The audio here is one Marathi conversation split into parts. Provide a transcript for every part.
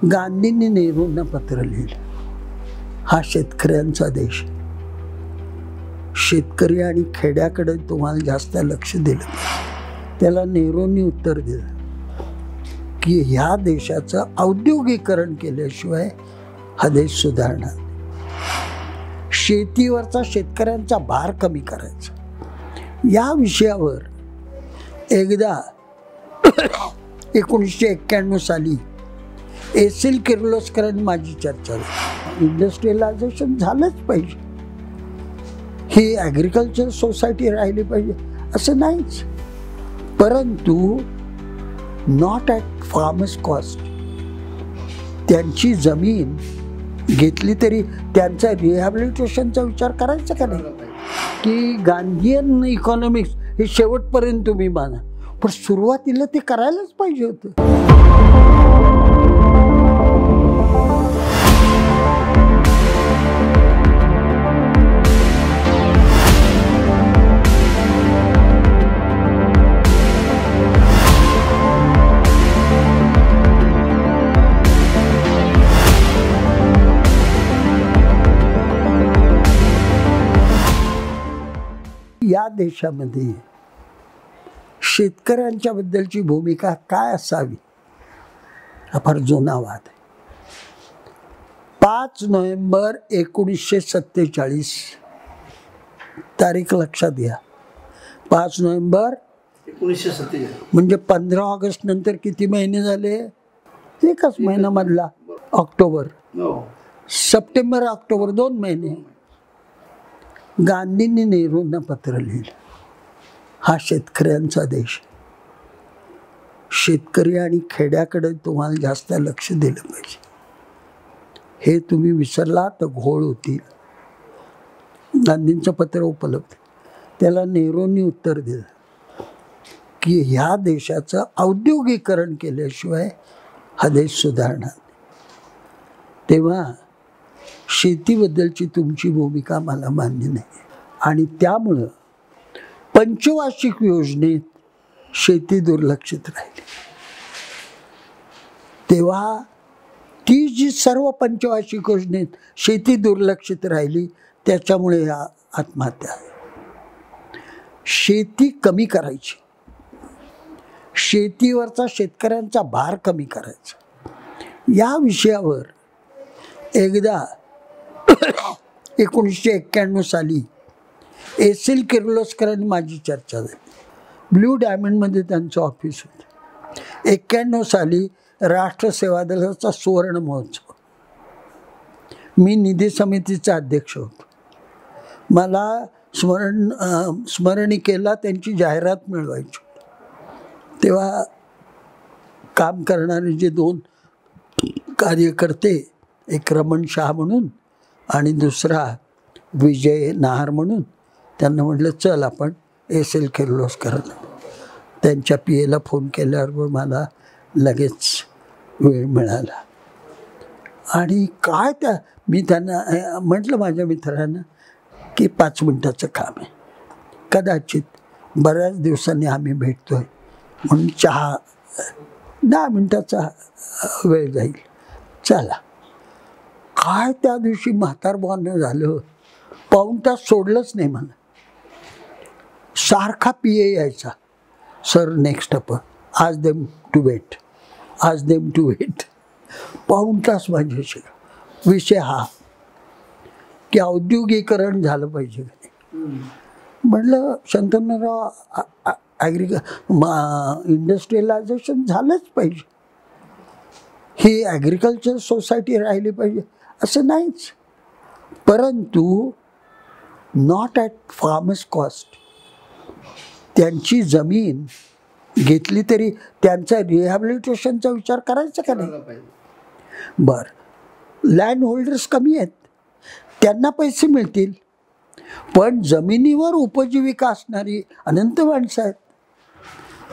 गांधींनी नेहरूंना पत्र लिहिलं, हा शेतकऱ्यांचा देश, शेतकरी आणि खेड्याकडे तुम्हाला जास्त लक्ष दिलं. त्याला नेहरूंनी उत्तर दिलं की ह्या देशाचं औद्योगिकरण केल्याशिवाय हा देश सुधारणार नाही. शेतीवरचा शेतकऱ्यांचा भार कमी करायचा, या विषयावर एकदा 1991 साली एसिल किर्लोस्करांनी माझी चर्चा झाली. इंडस्ट्रियलायझेशन झालंच पाहिजे, ही ॲग्रिकल्चर सोसायटी राहिली पाहिजे असं नाहीच, परंतु नॉट ॲट फार्मर्स कॉस्ट. त्यांची जमीन घेतली तरी त्यांचा रिहॅबिलिटेशनचा विचार करायचा का नाही? की गांधीयन इकॉनॉमिक्स हे शेवटपर्यंत तुम्ही माना, पण सुरुवातीला ते करायलाच पाहिजे होतं. या देशामध्ये शेतकऱ्यांच्या बद्दलची भूमिका काय असावी हा फार जुना वाद आहे. 5 नोव्हेंबर 1947 तारीख लक्षात घ्या. 5 नोव्हेंबर 1947 म्हणजे 15 ऑगस्ट नंतर किती महिने झाले? एकच महिना मधला ऑक्टोबर, सप्टेंबर ऑक्टोबर 2 महिने. गांधींनी नेहरूंना पत्र लिहिलं, हा शेतकऱ्यांचा देश, शेतकरी आणि खेड्याकडे तुम्हाला जास्त लक्ष दिलं पाहिजे. हे तुम्ही विसरला तर घोळ होतील. गांधींचं पत्र उपलब्ध. त्याला नेहरूंनी उत्तर दिलं की ह्या देशाचं औद्योगिकरण केल्याशिवाय हा देश सुधारणार नाही. तेव्हा शेतीबद्दलची तुमची भूमिका मला मान्य नाही आणि त्यामुळं पंचवार्षिक योजनेत शेती दुर्लक्षित राहिली. तेव्हा ती जी सर्व पंचवार्षिक योजनेत शेती दुर्लक्षित राहिली त्याच्यामुळे या आत्महत्या. शेती कमी करायची, शेतीवरचा शेतकऱ्यांचा भार कमी करायचा, या विषयावर एकदा 1991 साली एसिल किर्लोस्करांनी माझी चर्चा झाली. ब्ल्यू डायमंडमध्ये त्यांचं ऑफिस होतं. 91 साली राष्ट्र सेवा दलाचा सुवर्ण महोत्सव, मी निधी समितीचा अध्यक्ष होतो. मला स्मरणिकेला त्यांची जाहिरात मिळवायची. तेव्हा काम करणारे जे 2 कार्यकर्ते, एक रमण शाह म्हणून आणि दुसरा विजय नाहर म्हणून, त्यांना म्हटलं चल आपण एसिल किर्लोस्करांना. त्यांच्या PA फोन केल्यावर मला लगेच वेळ मिळाला आणि काय मी त्यांना म्हटलं माझ्या मित्रांना की 5 मिनटाचं काम आहे, कदाचित बऱ्याच दिवसांनी आम्ही भेटतोय म्हणून चहा 10 मिनटाचा वेळ जाईल, चला. काय त्या दिवशी म्हातारबॉनं झालं, पाऊण तास सोडलंच नाही मला. सारखा PA यायचा, सर नेक्स्ट अपन आज देम टू वेट, आज देम टू वेट. पाऊण तास माझ्याशी विषय हा की औद्योगिकरण झालं पाहिजे. म्हटलं शंतनुराव इंडस्ट्रियलायझेशन झालंच पाहिजे, ही ॲग्रिकल्चर सोसायटी राहिली पाहिजे असं नाहीच, परंतु नॉट ॲट फार्मर्स कॉस्ट. त्यांची जमीन घेतली तरी त्यांचा रिहॅबिलिटेशनचा विचार करायचा का नाही? बरं, लँड होल्डर्स कमी आहेत, त्यांना पैसे मिळतील, पण जमिनीवर उपजीविका असणारी अनंत माणसं आहेत.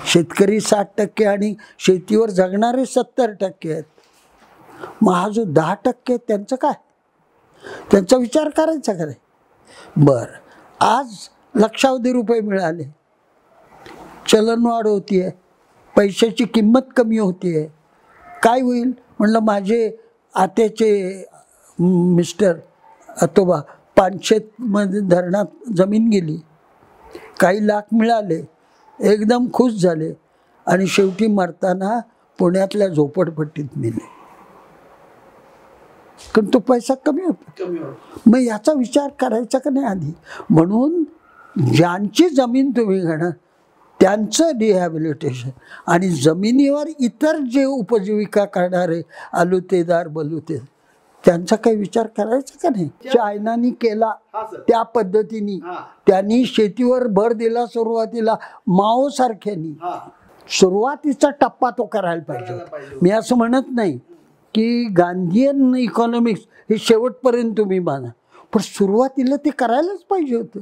शेतकरी 60% आणि शेतीवर जगणारे 70% आहेत. मग हा जो 10% त्यांचं काय, त्यांचा विचार करायचा का नाही? बरं, आज लक्षावधी रुपये मिळाले, चलनवाढ होती आहे, पैशाची किंमत कमी होती आहे, काय होईल? म्हणलं माझे आत्याचे मिस्टर आतोबा पानशेतमध्ये धरणात जमीन गेली, काही लाख मिळाले, एकदम खुश झाले आणि शेवटी मरताना पुण्यातल्या झोपडपट्टीत मेले, कारण तो पैसा कमी होता. मग याचा विचार करायचा का नाही आधी? म्हणून ज्यांची जमीन तुम्ही घेणार त्यांचं रिहॅबिलिटेशन, आणि जमिनीवर इतर जे उपजीविका करणारे आलुतेदार बलुते त्यांचा काही विचार करायचा का नाही? चायनानी केला त्या पद्धतीने, त्यांनी शेतीवर भर दिला सुरुवातीला, माओ सारख्यांनी सुरुवातीचा टप्पा तो करायला पाहिजे. मी असं म्हणत नाही की गांधीयन इकॉनॉमिक्स हे शेवटपर्यंत तुम्ही माना, पण सुरुवातीला ते करायलाच पाहिजे होतं.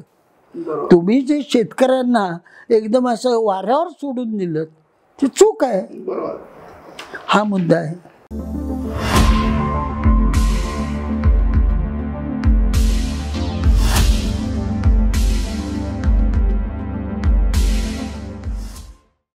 तुम्ही जे शेतकऱ्यांना एकदम असं वाऱ्यावर सोडून दिलं ते चूक आहे. हा मुद्दा आहे.